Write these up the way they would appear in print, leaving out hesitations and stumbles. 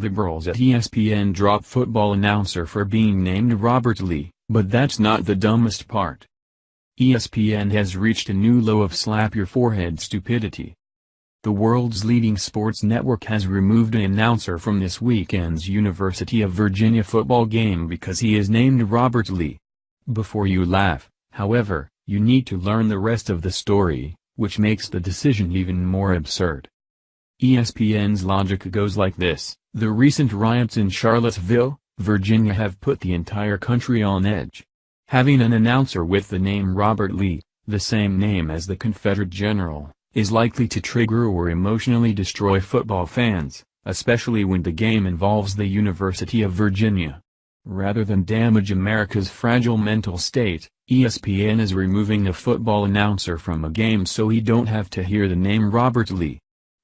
Liberals at ESPN drop football announcer for being named Robert Lee, but that's not the dumbest part. ESPN has reached a new low of slap-your-forehead stupidity. The world's leading sports network has removed an announcer from this weekend's University of Virginia football game because he is named Robert Lee. Before you laugh, however, you need to learn the rest of the story, which makes the decision even more absurd. ESPN's logic goes like this: the recent riots in Charlottesville, Virginia have put the entire country on edge. Having an announcer with the name Robert Lee, the same name as the Confederate general, is likely to trigger or emotionally destroy football fans, especially when the game involves the University of Virginia. Rather than damage America's fragile mental state, ESPN is removing a football announcer from a game so he don't have to hear the name Robert Lee.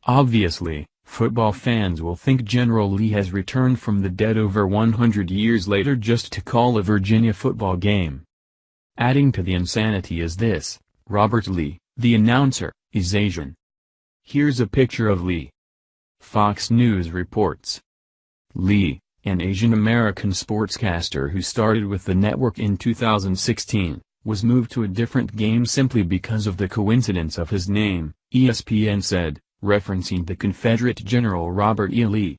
Obviously, football fans will think General Lee has returned from the dead over 100 years later just to call a Virginia football game. Adding to the insanity is this: Robert Lee, the announcer, is Asian. Here's a picture of Lee. Fox News reports. Lee, an Asian-American sportscaster who started with the network in 2016, was moved to a different game simply because of the coincidence of his name, ESPN said, referencing the Confederate General Robert E. Lee.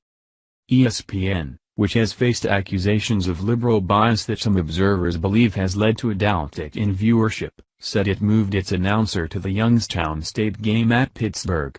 ESPN, which has faced accusations of liberal bias that some observers believe has led to a downtick in viewership, said it moved its announcer to the Youngstown State game at Pittsburgh.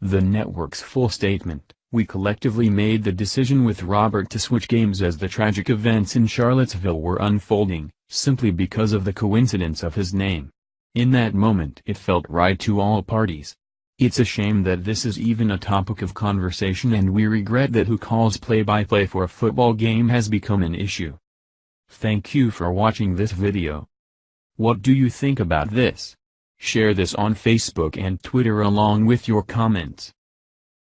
The network's full statement: "We collectively made the decision with Robert to switch games as the tragic events in Charlottesville were unfolding, simply because of the coincidence of his name. In that moment it felt right to all parties. It's a shame that this is even a topic of conversation, and we regret that who calls play-by-play for a football game has become an issue." Thank you for watching this video. What do you think about this? Share this on Facebook and Twitter along with your comments.